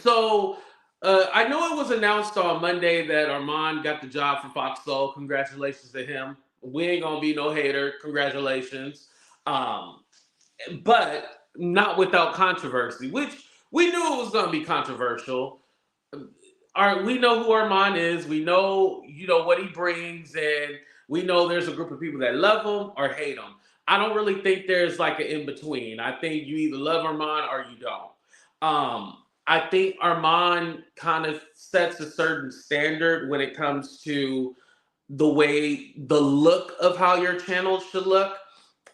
So I know it was announced on Monday that Armon got the job for Fox Soul. Congratulations to him. We ain't gonna be no hater. Congratulations. Um, but not without controversy, which we knew it was gonna be controversial. We know who Armand is. We know, what he brings, and we know there's a group of people that love him or hate him. I don't really think there's like an in between. I think you either love Armand or you don't. I think Armand kind of sets a certain standard when it comes to the look of how your channel should look.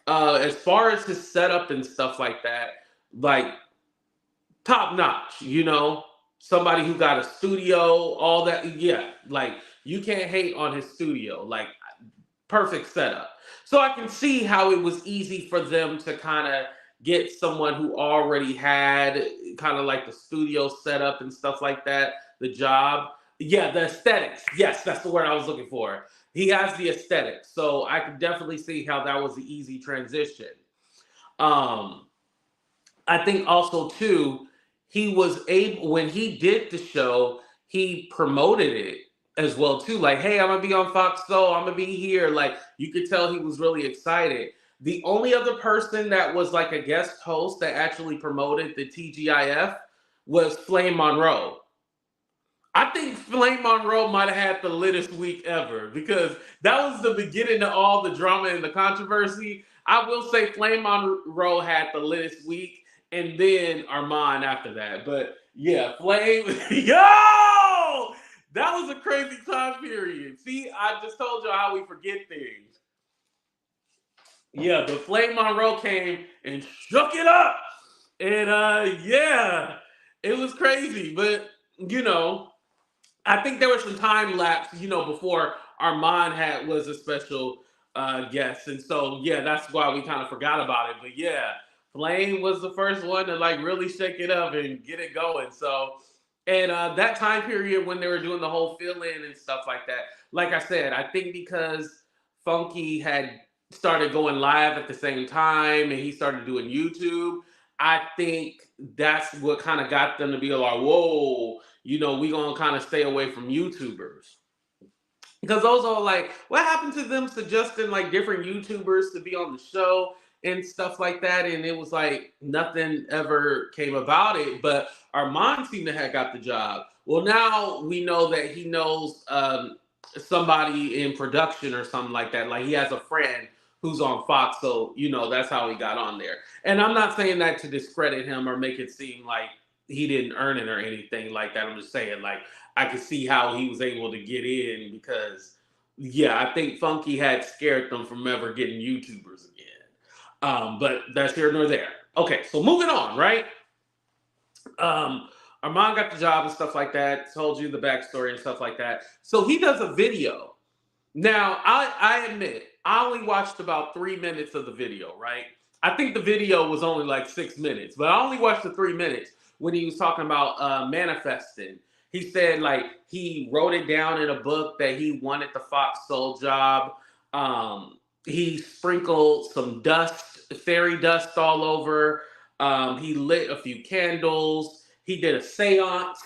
As far as his setup and stuff like that, like top notch, somebody who got a studio, all that. Yeah, like you can't hate on his studio, like perfect setup. So I can see how it was easy for them to kind of get someone who already had kind of like the studio setup and stuff like that, the job. Yeah, the aesthetics. Yes, that's the word I was looking for. He has the aesthetics. So I could definitely see how that was the easy transition. Um, I think also too, he was able when he did the show, he promoted it as well too. Like, hey, I'm gonna be on Fox Soul, I'm gonna be here. Like, you could tell he was really excited. The only other person that was like a guest host that actually promoted the TGIF was Flame Monroe. I think Flame Monroe might have had the littest week ever because that was the beginning of all the drama and the controversy. I will say Flame Monroe had the littest week and then Armand after that. But yeah, Flame, yo! That was a crazy time period. See, I just told you how we forget things. Yeah, but Flame Monroe came and shook it up. And yeah, it was crazy. But, you know, I think there was some time lapse, before Armand was a special guest, and so yeah, that's why we kind of forgot about it. But yeah, Flame was the first one to like really shake it up and get it going. So, and that time period when they were doing the whole fill-in and stuff like that, like I said, I think because Funky had started going live at the same time and he started doing YouTube, I think that's what kind of got them to be like, whoa, we gonna kind of stay away from YouTubers. Because those are like, what happened to them suggesting like different YouTubers to be on the show and stuff like that? And it was like nothing ever came about it. But Armand seemed to have got the job. Well, now we know that he knows somebody in production or something like that. Like he has a friend who's on Fox, so that's how he got on there. And I'm not saying that to discredit him or make it seem like he didn't earn it or anything like that. I'm just saying like I could see how he was able to get in because yeah, I think Funky had scared them from ever getting YouTubers again. But that's here nor there. Okay, so moving on, right? Um, Armand got the job and stuff like that. Told you the backstory and stuff like that. So he does a video. Now, I admit, I only watched about 3 minutes of the video, right? I think the video was only like 6 minutes, but I only watched the 3 minutes when he was talking about manifesting. He said like he wrote it down in a book that he wanted the Fox Soul job. He sprinkled some dust, fairy dust all over. He lit a few candles. He did a seance.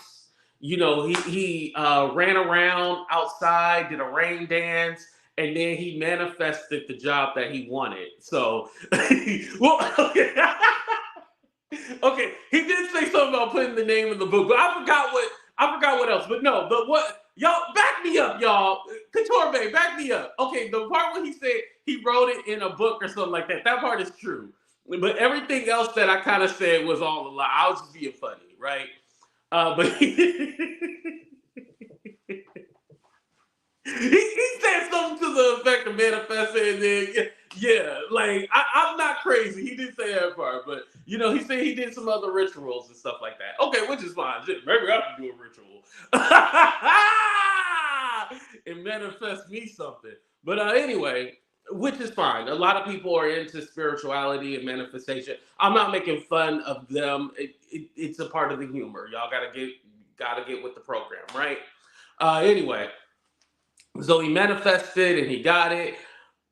He ran around outside, did a rain dance, and then he manifested the job that he wanted. So, well, okay. Okay, he did say something about putting the name in the book, but I forgot what else. But no, but what y'all back me up, y'all. Couture Bay, back me up. Okay, the part when he said he wrote it in a book or something like that, that part is true. But everything else that I kind of said was all a lie. I was just being funny, right? But he said something to the effect of manifesting, and then yeah, like I'm not crazy. He did say that part, but he said he did some other rituals and stuff like that. Okay, which is fine. Shit, maybe I can do a ritual and manifest me something. But anyway, which is fine. A lot of people are into spirituality and manifestation. I'm not making fun of them. It's a part of the humor. Y'all gotta get with the program, right? Anyway. So he manifested and he got it.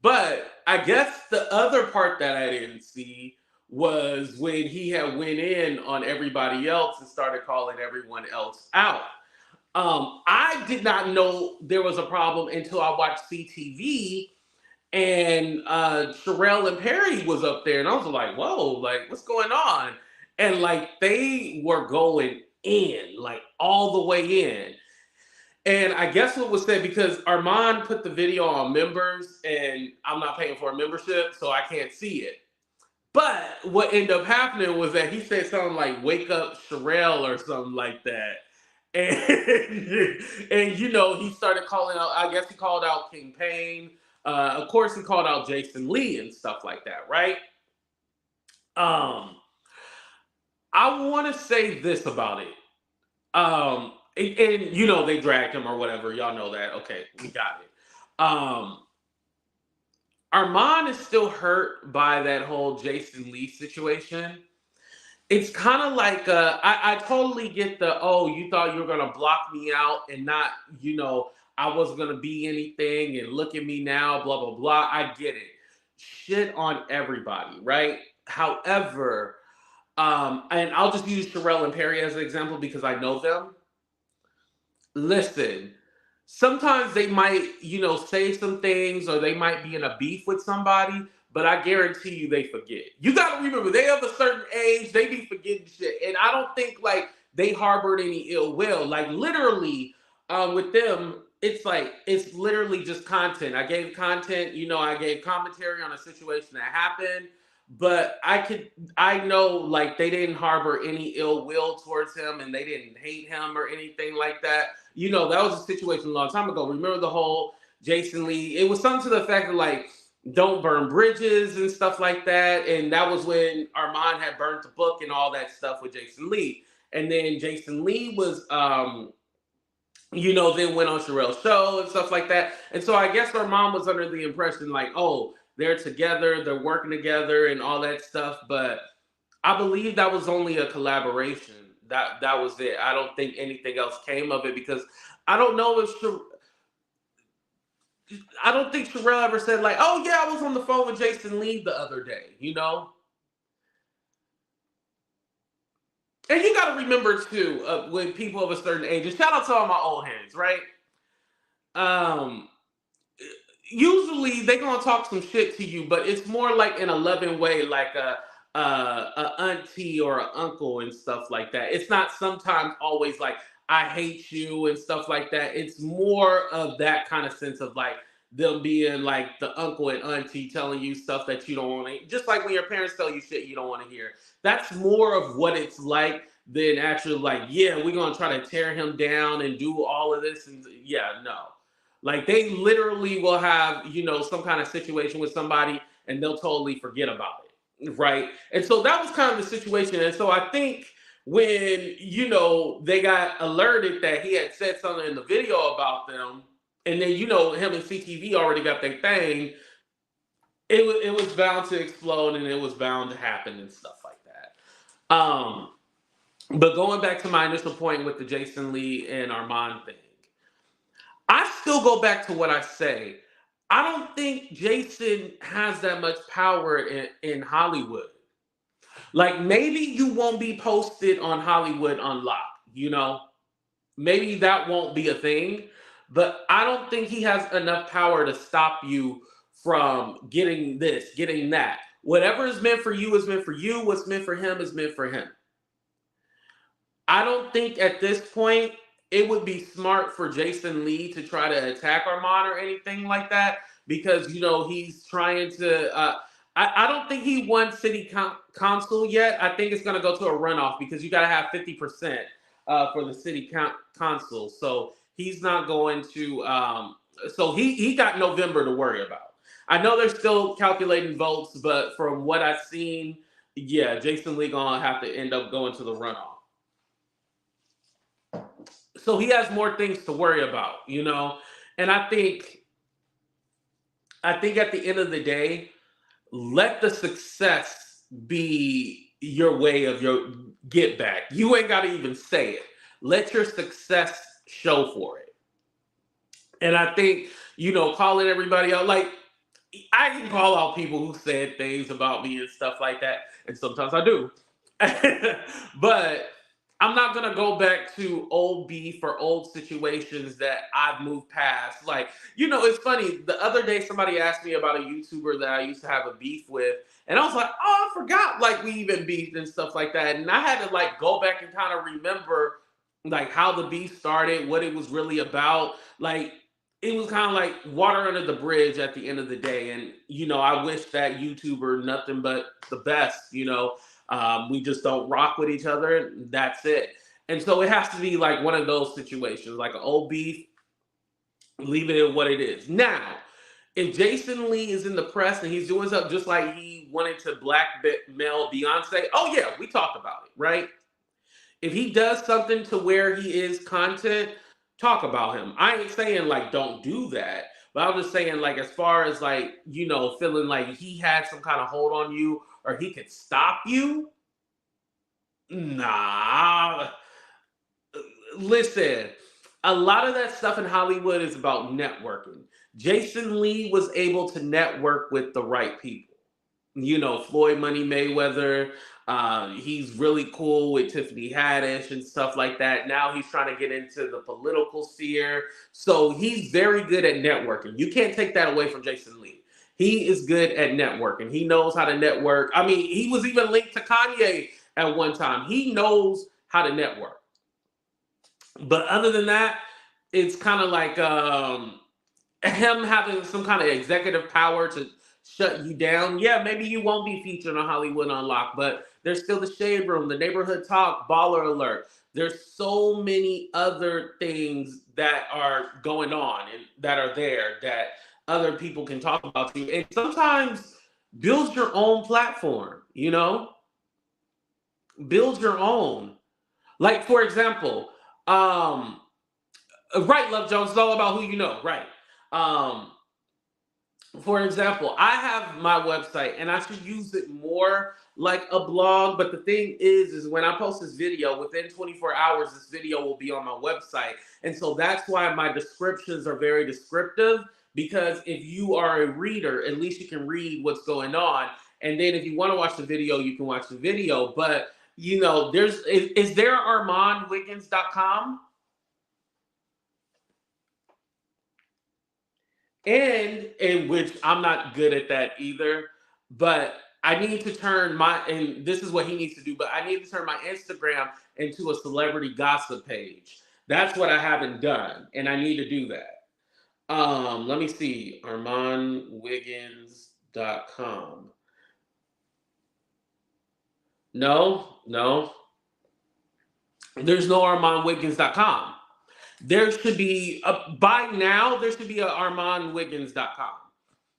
But I guess the other part that I didn't see was when he had went in on everybody else and started calling everyone else out. I did not know there was a problem until I watched CTV and Sharrell and Perry was up there, and I was like, "Whoa, like what's going on?" And like they were going in, like all the way in. And I guess what was said because Armon put the video on members, and I'm not paying for a membership, so I can't see it. But what ended up happening was that he said something like "Wake up, Sharrell" or something like that, and and he started calling out. I guess he called out King Payne. Of course, he called out Jason Lee and stuff like that, right? Um, I want to say this about it. And they dragged him or whatever. Y'all know that. Okay, we got it. Armon is still hurt by that whole Jason Lee situation. It's kind of like I totally get the, oh, you thought you were gonna block me out and not, I wasn't gonna be anything and look at me now, blah blah blah. I get it. Shit on everybody, right? However, and I'll just use Sharrell and Perry as an example because I know them. Listen, sometimes they might, say some things or they might be in a beef with somebody, but I guarantee you they forget. You got to remember, they have a certain age, they be forgetting shit. And I don't think like they harbored any ill will. Like literally, with them, it's literally just content. I gave content, I gave commentary on a situation that happened, but I know like they didn't harbor any ill will towards him and they didn't hate him or anything like that. That was a situation a long time ago. Remember the whole Jason Lee? It was something to the fact that like don't burn bridges and stuff like that. And that was when Armon had burnt the book and all that stuff with Jason Lee. And then Jason Lee was then went on Sharrell's show and stuff like that. And so I guess Armon was under the impression like, oh, they're together, they're working together and all that stuff. But I believe that was only a collaboration. That was it. I don't think anything else came of it because I don't know if I don't think Sharrell ever said like, "Oh yeah, I was on the phone with Jason Lee the other day," And you got to remember too, when people of a certain age, and shout out to all my old heads, right? Um, Usually they gonna talk some shit to you, but it's more like in a loving way, like a auntie or an uncle and stuff like that. It's not sometimes always like I hate you and stuff like that. It's more of that kind of sense of like them being like the uncle and auntie telling you stuff that you don't want to, just like when your parents tell you shit you don't want to hear. That's more of what it's like than actually like, yeah, we're gonna try to tear him down and do all of this. And yeah, no. Like they literally will have, some kind of situation with somebody and they'll totally forget about it. Right. And so that was kind of the situation. And so I think when, they got alerted that he had said something in the video about them, and then, him and CTV already got their thing, it was bound to explode and it was bound to happen and stuff like that. But going back to my initial point with the Jason Lee and Armon thing, I still go back to what I say. I don't think Jason has that much power in Hollywood. Like maybe you won't be posted on Hollywood Unlocked, maybe that won't be a thing, but I don't think he has enough power to stop you from getting this, getting that. Whatever is meant for you is meant for you. What's meant for him is meant for him. I don't think at this point it would be smart for Jason Lee to try to attack Armon or anything like that because, he's trying to. I don't think he won city council yet. I think it's going to go to a runoff because you got to have 50% for the city council. So he's not going to. So he got November to worry about. I know they're still calculating votes, but from what I've seen, yeah, Jason Lee going to have to end up going to the runoff. So he has more things to worry about, and I think at the end of the day, let the success be your way of your get back. You ain't got to even say it. Let your success show for it. And I think, calling everybody out, like, I can call out people who said things about me and stuff like that, and sometimes I do. But I'm not gonna go back to old beef or old situations that I've moved past. Like, it's funny. The other day, somebody asked me about a YouTuber that I used to have a beef with, and I was like, "Oh, I forgot. Like, we even beefed and stuff like that." And I had to like go back and kind of remember like how the beef started, what it was really about. Like, it was kind of like water under the bridge at the end of the day. And I wish that YouTuber nothing but the best. We just don't rock with each other. That's it. And so it has to be like one of those situations, like an old beef, leave it at what it is. Now, if Jason Lee is in the press and he's doing something just like he wanted to blackmail Beyonce, oh yeah, we talked about it, right? If he does something to where he is content, talk about him. I ain't saying like don't do that, but I'm just saying like as far as like, feeling like he had some kind of hold on you or he could stop you, nah. Listen, a lot of that stuff in Hollywood is about networking. Jason Lee was able to network with the right people. Floyd Money Mayweather. He's really cool with Tiffany Haddish and stuff like that. Now he's trying to get into the political sphere. So he's very good at networking. You can't take that away from Jason Lee. He is good at networking. He knows how to network. I mean, he was even linked to Kanye at one time. He knows how to network. But other than that, it's kind of like him having some kind of executive power to shut you down. Yeah, maybe you won't be featured on Hollywood Unlocked, but there's still the Shade Room, the Neighborhood Talk, Baller Alert. There's so many other things that are going on and that are there that other people can talk about you. And sometimes build your own platform, build your own. Like, for example, right, Love Jones, it's all about who you know, right? Um, for example, I have my website and I should use it more like a blog. But the thing is when I post this video, within 24 hours, this video will be on my website. And so that's why my descriptions are very descriptive, because if you are a reader, at least you can read what's going on. And then if you want to watch the video, you can watch the video. But, is there ArmonWiggins.com? And in which I'm not good at that either, but I need to turn and this is what he needs to do, but I need to turn my Instagram into a celebrity gossip page. That's what I haven't done, and I need to do that. Let me see, ArmonWiggins.com. No, there's no ArmonWiggins.com. There should be by now there should be a ArmonWiggins.com.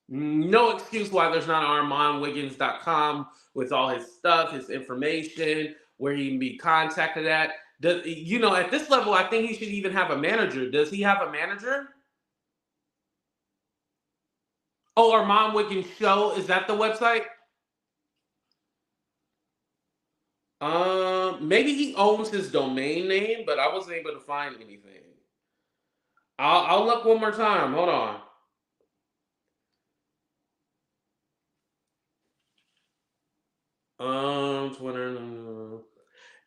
No excuse why there's not an ArmonWiggins.com with all his stuff, his information, where he can be contacted at. At this level, I think he should even have a manager. Does he have a manager? Oh, Armon Wiggins Show, is that the website? Maybe he owns his domain name, but I wasn't able to find anything. I'll look one more time. Hold on. Twitter.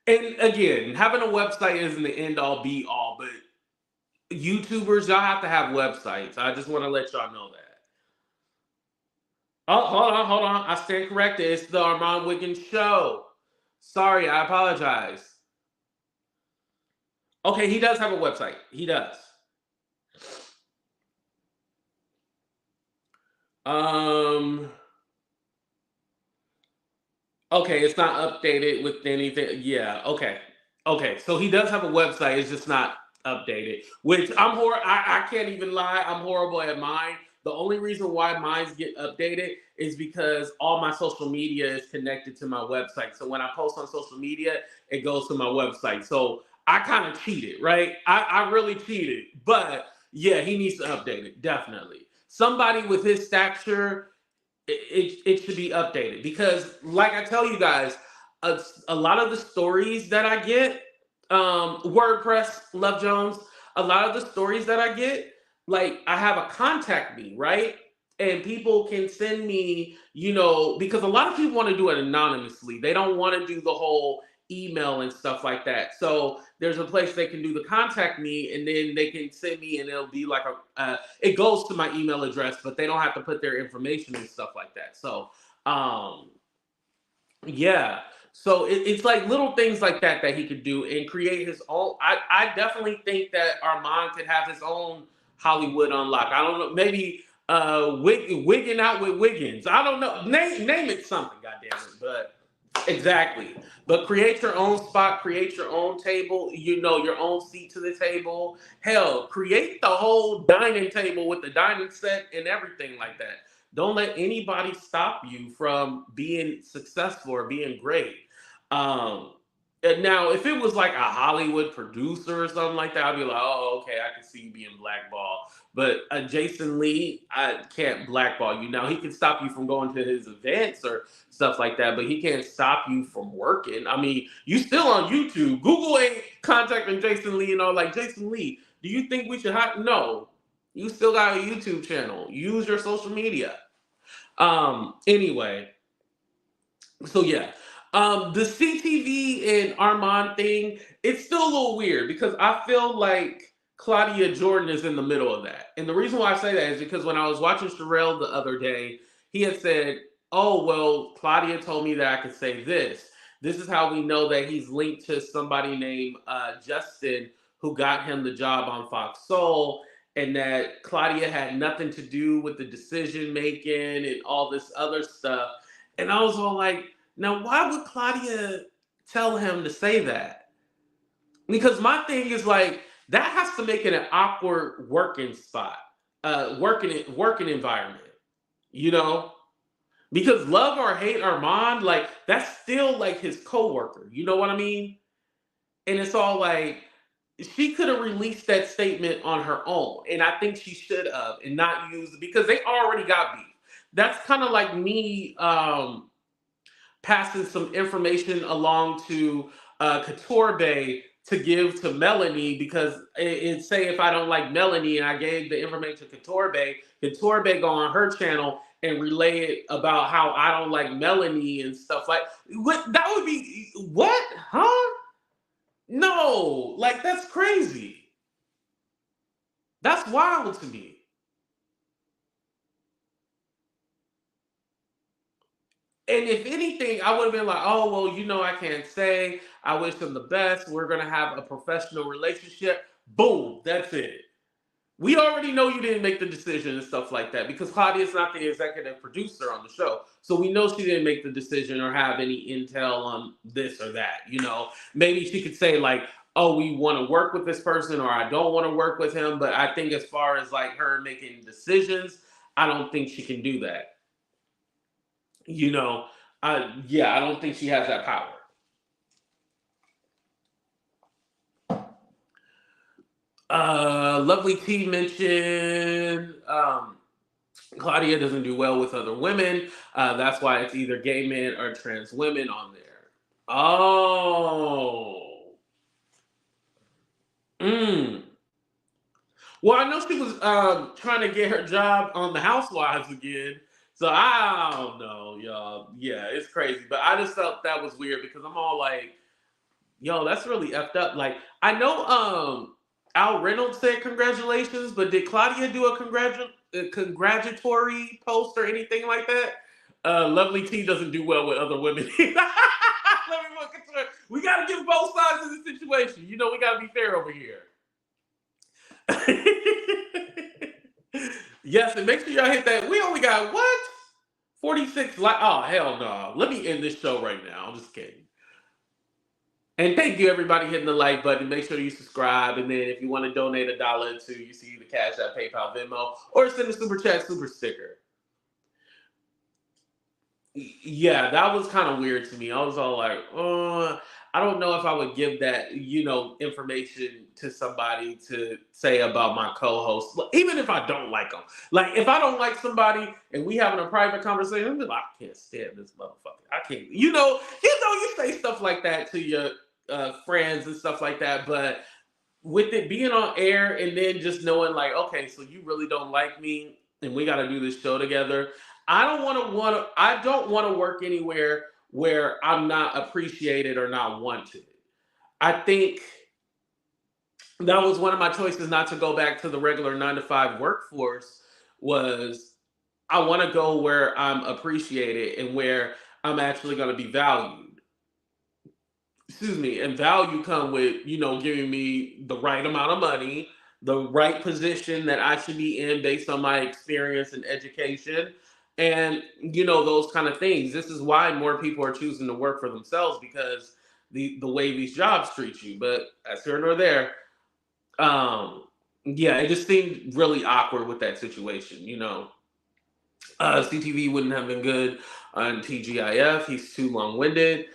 And again, having a website isn't the end all be all, but YouTubers, y'all have to have websites. I just want to let y'all know that. Oh, hold on. I stand corrected. It's the Armon Wiggins Show. Sorry, I apologize. Okay, he does have a website. He does. Okay, it's not updated with anything. Yeah, okay. Okay, so he does have a website, it's just not updated. Which I can't even lie, I'm horrible at mine. The only reason why mines get updated is because all my social media is connected to my website. So when I post on social media, it goes to my website. So I kind of cheated, right? I really cheated. But yeah, he needs to update it, definitely. Somebody with his stature, it should be updated, because like I tell you guys, a lot of the stories that I get, WordPress, Love Jones, a lot of the stories that I get, like I have a contact me, right? and people can send me, because a lot of people want to do it anonymously. They don't want to do the whole email and stuff like that. So there's a place they can do the contact me, and then they can send me, and it'll be like it goes to my email address, but they don't have to put their information and stuff like that. So, um, yeah. So it's like little things like that that he could do and create his own. I definitely think that Armon could have his own Hollywood unlock. I don't know, maybe wigging out with Wiggins. I don't know. Name it something, goddamn it. But exactly. But create your own spot, create your own table, your own seat to the table. Hell, create the whole dining table with the dining set and everything like that. Don't let anybody stop you from being successful or being great. And now, if it was like a Hollywood producer or something like that, I'd be like, oh, okay, I can see you being blackballed. But Jason Lee, I can't blackball you. Now, he can stop you from going to his events or stuff like that, but he can't stop you from working. I mean, you still on YouTube. Google ain't contacting Jason Lee and all, like, Jason Lee, do you think we should hire? No. You still got a YouTube channel. Use your social media. Anyway, so yeah. The CTV and Armand thing, it's still a little weird because I feel like Claudia Jordan is in the middle of that. And the reason why I say that is because when I was watching Sharrell the other day, he had said, oh, well, Claudia told me that I could say this. This is how we know that he's linked to somebody named Justin who got him the job on Fox Soul, and that Claudia had nothing to do with the decision making and all this other stuff. And I was all like, now why would Claudia tell him to say that? Because my thing is like, that has to make it an awkward working spot, working environment, you know? Because love or hate Armand, like that's still like his coworker. You know what I mean? And it's all like, she could have released that statement on her own, and I think she should have, and not use it because they already got beef. That's kind of like me passing some information along to Couture Bay to give to Melanie because it say if I don't like Melanie and I gave the information to Couture Bay go on her channel and relay it about how I don't like Melanie and stuff like what. That would be what, huh? No, like that's crazy. That's wild to me. And if anything, I would have been like, oh, well, I can't say. I wish them the best. We're going to have a professional relationship. Boom, that's it. We already know you didn't make the decision and stuff like that because Claudia's not the executive producer on the show. So we know she didn't make the decision or have any intel on this or that. Maybe she could say like, oh, we want to work with this person or I don't want to work with him. But I think as far as like her making decisions, I don't think she can do that. Yeah, I don't think she has that power. Lovely T mentioned Claudia doesn't do well with other women. That's why it's either gay men or trans women on there. Oh. Well, I know she was trying to get her job on the Housewives again. So I don't know, y'all. Yeah, it's crazy. But I just felt that was weird because I'm all like, yo, that's really effed up. Like, I know Al Reynolds said congratulations, but did Claudia do a congratulatory post or anything like that? Lovely T doesn't do well with other women. We got to give both sides of the situation. We got to be fair over here. Yes, and make sure y'all hit that. We only got what? 46 oh, hell no. Let me end this show right now. I'm just kidding. And thank you, everybody, hitting the like button. Make sure you subscribe. And then if you want to donate $1 or $2, you see the Cash App, PayPal, Venmo, or send a super chat, super sticker. Yeah, that was kind of weird to me. I was all like, I don't know if I would give that, information to somebody to say about my co-host, even if I don't like them. Like, if I don't like somebody and we having a private conversation, I'm like, I can't stand this motherfucker. I can't, you say stuff like that to your friends and stuff like that, but with it being on air and then just knowing like, okay, so you really don't like me, and we got to do this show together. I don't want to work anywhere where I'm not appreciated or not wanted. I think that was one of my choices not to go back to the regular 9 to 5 workforce. Was I want to go where I'm appreciated and where I'm actually going to be valued. Excuse me, and value come with, giving me the right amount of money, the right position that I should be in based on my experience and education, and those kind of things. This is why more people are choosing to work for themselves, because the way these jobs treat you. But that's here nor there. um yeah, it just seemed really awkward with that situation. CTV wouldn't have been good on TGIF. He's too long winded.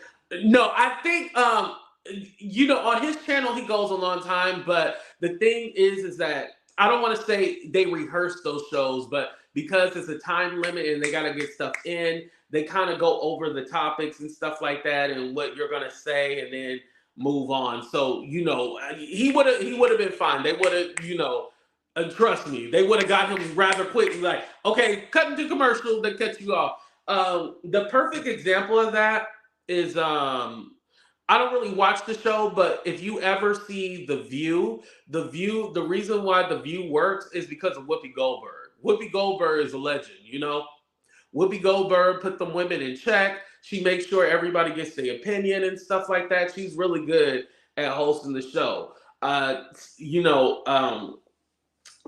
No, I think on his channel he goes a long time, but the thing is that I don't want to say they rehearse those shows, but because it's a time limit and they got to get stuff in, they kind of go over the topics and stuff like that and what you're gonna say, and then move on. So he would have been fine. They would have, trust me, they would have got him rather quick. Like, okay, cut into commercial, they cut you off. The perfect example of that is I don't really watch the show, but if you ever see the reason why The View works is because of Whoopi Goldberg. Whoopi Goldberg is a legend. Whoopi Goldberg put them women in check. She makes sure everybody gets their opinion and stuff like that. She's really good at hosting the show. Uh, you know,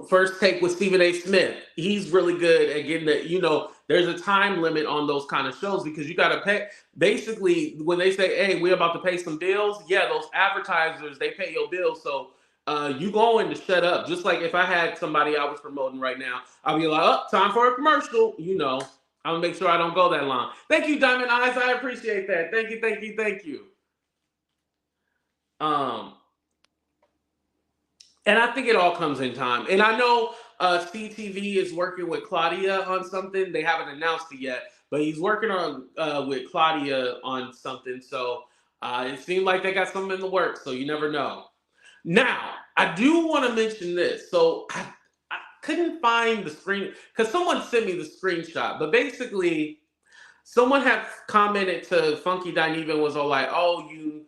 First Take with Stephen A. Smith. He's really good at getting that. There's a time limit on those kind of shows because you got to pay. Basically, when they say, hey, we're about to pay some bills, yeah, those advertisers, they pay your bills. So you going to shut up. Just like if I had somebody I was promoting right now, I'll be like, oh, time for a commercial. I'm going to make sure I don't go that long. Thank you, Diamond Eyes. I appreciate that. Thank you, thank you, thank you. Um, And I think it all comes in time. And I know CTV is working with Claudia on something. They haven't announced it yet, but he's working on with Claudia on something. So it seemed like they got something in the works. So you never know. Now, I do want to mention this. So I couldn't find the screen because someone sent me the screenshot. But basically, someone had commented to Funky Dineva and was all like, "Oh, you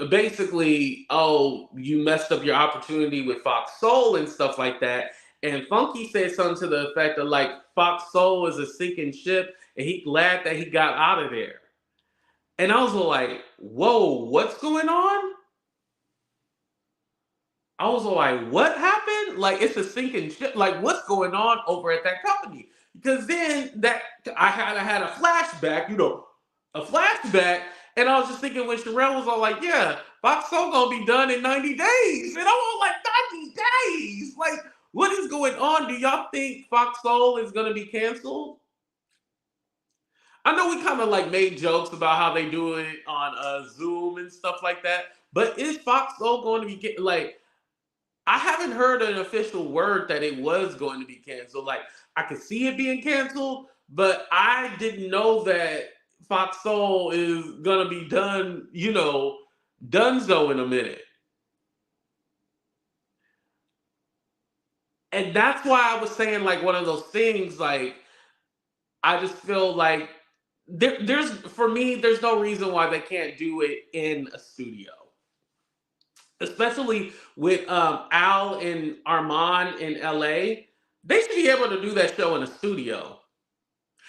basically, oh, you messed up your opportunity with Fox Soul and stuff like that." And Funky said something to the effect of like, Fox Soul is a sinking ship, and he glad that he got out of there. And I was like, "Whoa, what's going on?" I was like, "What happened? Like, it's a sinking ship. Like, what's going on over at that company?" Because then I had a flashback, a flashback, and I was just thinking when Sharrell was all like, "Yeah, Fox Soul gonna be done in 90 days," and I was like, 90 days? Like, what is going on? Do y'all think Fox Soul is gonna be canceled? I know we kind of like made jokes about how they do it on Zoom and stuff like that, but is Fox Soul going to be like? I haven't heard an official word that it was going to be canceled. Like, I could see it being canceled, but I didn't know that Fox Soul is gonna be done, donezo in a minute. And that's why I was saying like one of those things, like I just feel like there's for me, there's no reason why they can't do it in a studio. Especially with Al and Armon in LA, they should be able to do that show in a studio.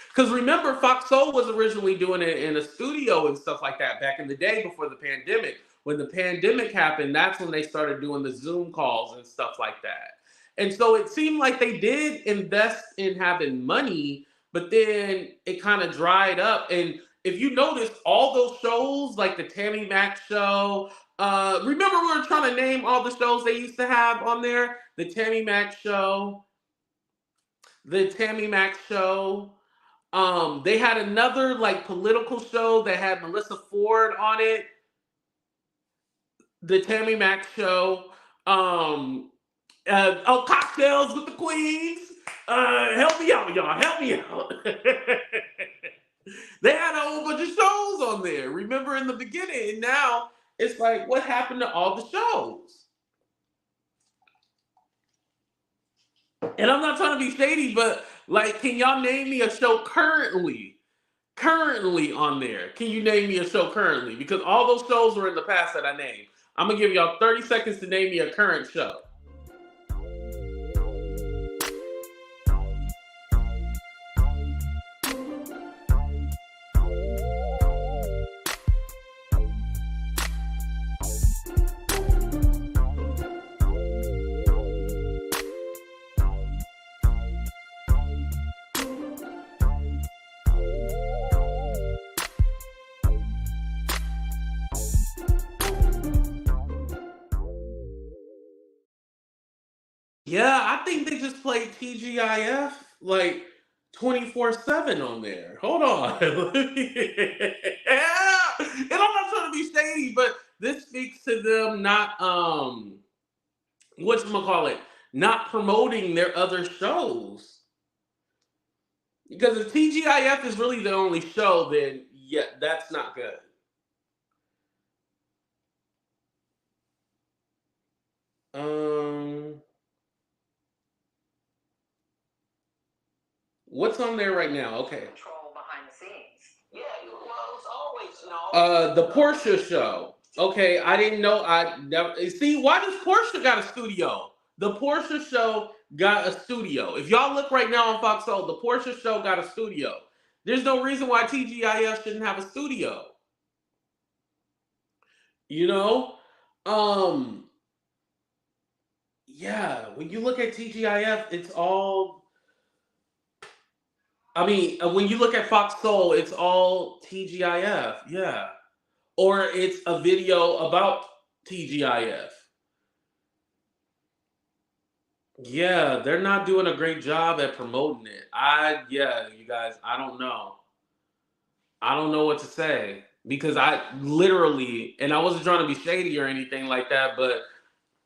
Because remember, Fox Soul was originally doing it in a studio and stuff like that back in the day before the pandemic. When the pandemic happened, that's when they started doing the Zoom calls and stuff like that. And so it seemed like they did invest in having money, but then it kind of dried up. And if you notice, all those shows, like the Tammy Mac show, remember we were trying to name all the shows they used to have on there? The Tammy Mac show, the Tammy Mac show. They had another like political show that had Melissa Ford on it. The Tammy Mac show. Cocktails with the Queens. Help me out, y'all. Help me out. They had a whole bunch of shows on there. Remember in the beginning, and now it's like, what happened to all the shows? And I'm not trying to be shady, but like, can y'all name me a show currently on there? Can you name me a show currently? Because all those shows were in the past that I named. I'm gonna give y'all 30 seconds to name me a current show. Yeah, I think they just play TGIF like 24/7 on there. Hold on. Yeah. And I'm not trying to be shady, but this speaks to them not whatchamacallit, not promoting their other shows. Because if TGIF is really the only show, then yeah, that's not good. Um what's on there right now? Okay. Control behind the scenes. Yeah, well, it's always, the Portia show. Okay, I didn't know. I never see. Why does Portia got a studio? The Portia show got a studio. If y'all look right now on Fox Soul, the Portia show got a studio. There's no reason why TGIF shouldn't have a studio. You know, um, yeah. When you look at TGIF, it's all. I mean, when you look at Fox Soul, it's all TGIF. Yeah, or it's a video about TGIF. Yeah, they're not doing a great job at promoting it. Yeah, you guys, I don't know. I don't know what to say because I literally, and I wasn't trying to be shady or anything like that, but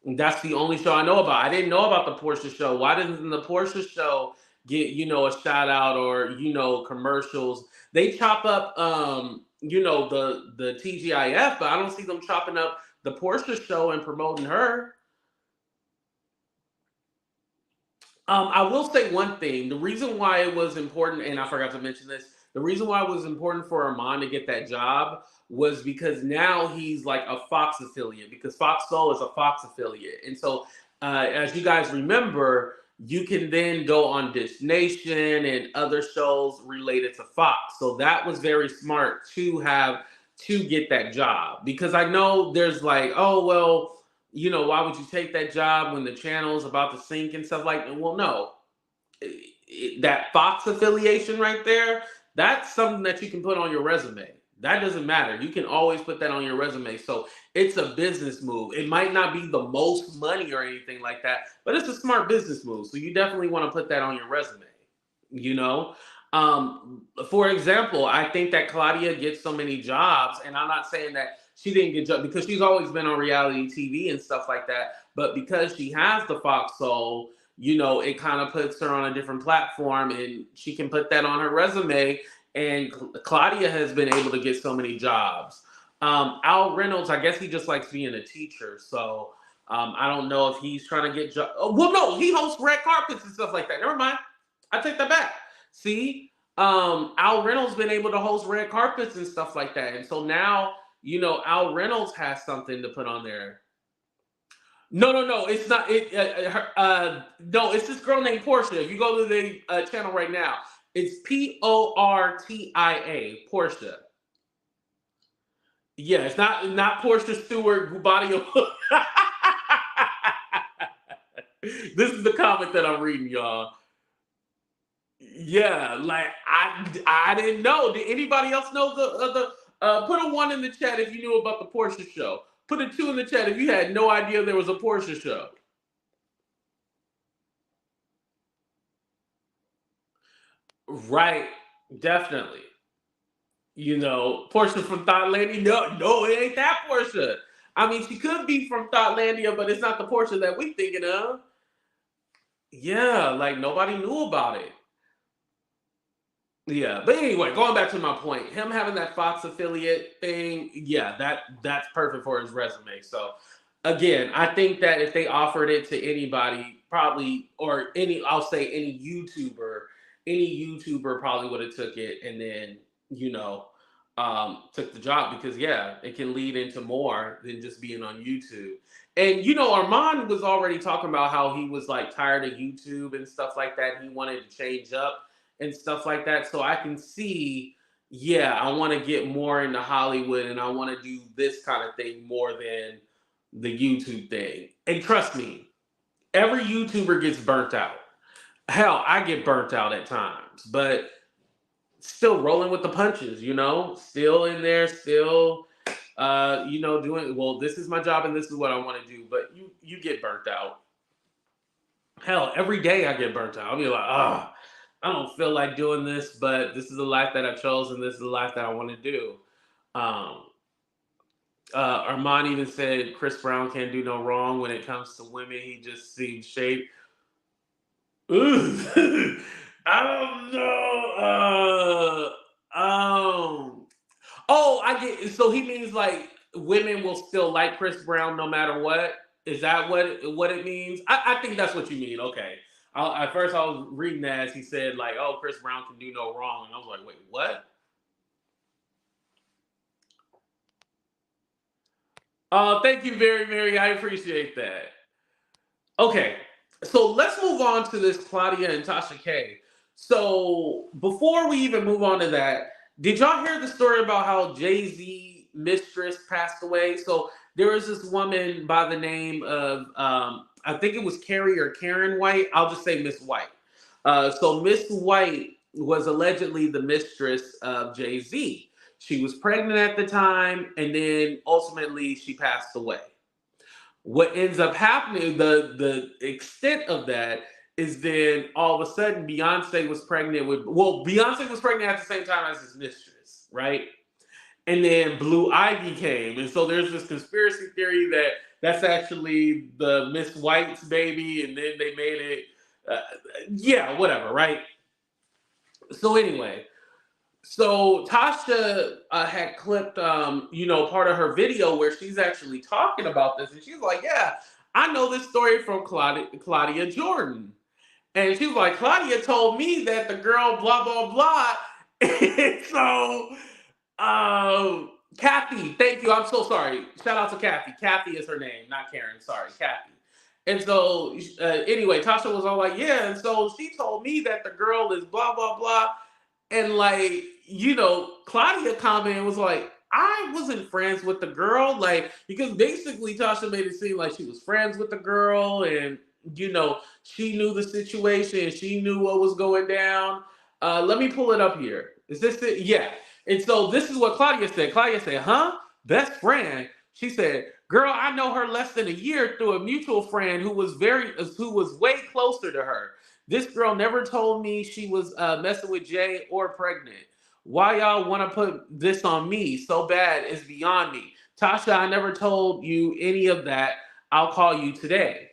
that's the only show I know about. I didn't know about the Porsche show. Why didn't the Porsche show get, a shout out or, commercials? They chop up, the TGIF, but I don't see them chopping up the Porsche show and promoting her. I will say one thing. The reason why it was important, and I forgot to mention this, the reason why it was important for Armon to get that job was because now he's like a Fox affiliate, because Fox Soul is a Fox affiliate. And so, as you guys remember, you can then go on Dish Nation and other shows related to Fox. So that was very smart to get that job, because I know there's like, oh, well, why would you take that job when the channel's about to sink and stuff like that? Well, no. That Fox affiliation right there, that's something that you can put on your resume. That doesn't matter. You can always put that on your resume. So it's a business move. It might not be the most money or anything like that, but it's a smart business move. So you definitely want to put that on your resume. You know, for example, I think that Claudia gets so many jobs, and I'm not saying that she didn't get jobs because she's always been on reality TV and stuff like that. But because she has the Fox Soul, it kind of puts her on a different platform, and she can put that on her resume. And Claudia has been able to get so many jobs. Al Reynolds, I guess he just likes being a teacher. So I don't know if he's trying to get jobs. Oh, well, no, he hosts red carpets and stuff like that. Never mind. I take that back. See, Al Reynolds been able to host red carpets and stuff like that. And so now, Al Reynolds has something to put on there. No, it's not. No, it's this girl named Portia. If you go to the channel right now, it's Portia, Portia. Yeah, it's not Portia Stewart Gubadio. This is the comment that I'm reading, y'all. Yeah, like I didn't know. Did anybody else know the put a 1 in the chat if you knew about the Portia show. Put a 2 in the chat if you had no idea there was a Portia show. Right, definitely. Portia from Thoughtlandia. No, it ain't that Portia. I mean, she could be from Thoughtlandia, but it's not the Portia that we thinking of. Yeah, like nobody knew about it. Yeah, but anyway, going back to my point, him having that Fox affiliate thing, yeah, that's perfect for his resume. So again, I think that if they offered it to anybody, probably, or I'll say any YouTuber probably would have took it and then, you know, took the job because yeah, it can lead into more than just being on YouTube. And you know, Armand was already talking about how he was like tired of YouTube and stuff like that. He wanted to change up and stuff like that. So I can see, yeah, I want to get more into Hollywood and I want to do this kind of thing more than the YouTube thing. And trust me, every YouTuber gets burnt out. Hell, I get burnt out at times, but still rolling with the punches, you know, still in there, still, you know, doing, well, this is my job and this is what I want to do, but you get burnt out. Hell, every day I get burnt out. I'll be like, ah, I don't feel like doing this, but this is the life that I chose and this is the life that I want to do. Um, Armand even said Chris Brown can't do no wrong when it comes to women. He just seems shaped. Ugh. I don't know. Oh, I get. So he means like women will still like Chris Brown no matter what. Is that what it means? I think that's what you mean. Okay. At first, I was reading that as he said like, "Oh, Chris Brown can do no wrong," and I was like, "Wait, what?" Thank you very, very. I appreciate that. Okay, so let's move on to this Claudia and Tasha K. So before we even move on to that, did y'all hear the story about how Jay Z mistress passed away? So there was this woman by the name of I think it was Carrie or Karen White. I'll just say Miss White. So Miss White was allegedly the mistress of Jay Z. She was pregnant at the time, and then ultimately she passed away. What ends up happening, the extent of that is then all of a sudden Beyonce was pregnant with, well, Beyonce was pregnant at the same time as his mistress, right? And then Blue Ivy came, and so there's this conspiracy theory that that's actually the Miss White's baby, and then they made it, uh, yeah, whatever, right? So anyway, so Tasha had clipped, you know, part of her video where she's actually talking about this, and she's like, "Yeah, I know this story from Claudia Jordan," and she was like, "Claudia told me that the girl blah blah blah," and so, Kathy, thank you. I'm so sorry. Shout out to Kathy. Kathy is her name, not Karen. Sorry, Kathy. And so, anyway, Tasha was all like, "Yeah," and so she told me that the girl is blah blah blah. And like, you know, Claudia commented was like, I wasn't friends with the girl. Like, because basically Tasha made it seem like she was friends with the girl and, you know, she knew the situation, she knew what was going down. Let me pull it up here. Is this it? Yeah. And so this is what Claudia said. Claudia said, huh? Best friend. She said, girl, I know her less than a year through a mutual friend who was way closer to her. This girl never told me she was messing with Jay or pregnant. Why y'all want to put this on me so bad is beyond me. Tasha, I never told you any of that. I'll call you today.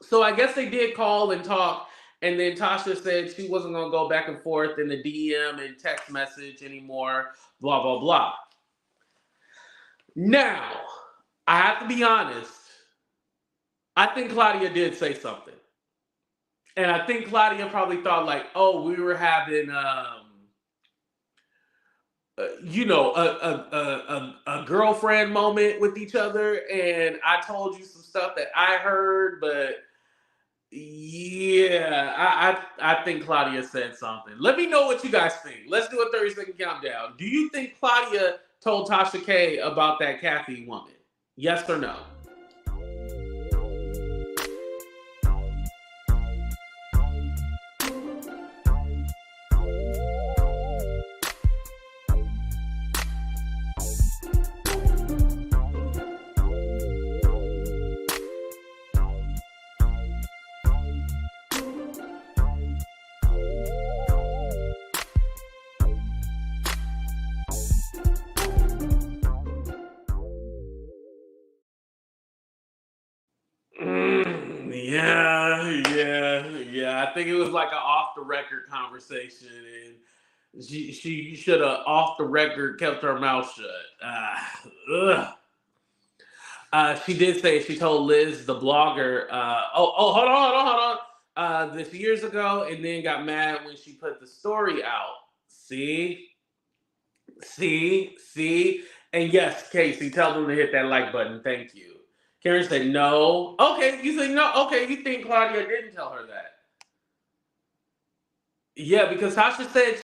So I guess they did call and talk. And then Tasha said she wasn't going to go back and forth in the DM and text message anymore, blah, blah, blah. Now, I have to be honest. I think Claudia did say something. And I think Claudia probably thought like, oh, we were having, you know, a girlfriend moment with each other, and I told you some stuff that I heard, but yeah, I think Claudia said something. Let me know what you guys think. Let's do a 30-second countdown. Do you think Claudia told Tasha K about that Kathy woman? Yes or no? Yeah. I think it was like an off the record conversation, and she should have off the record kept her mouth shut. Ugh. She did say she told Liz, the blogger, this years ago, and then got mad when she put the story out. See, see, and yes, Casey, tell them to hit that like button. Thank you. Karen said no. Okay, you said no. Okay, you think Claudia didn't tell her that? Yeah, because Tasha said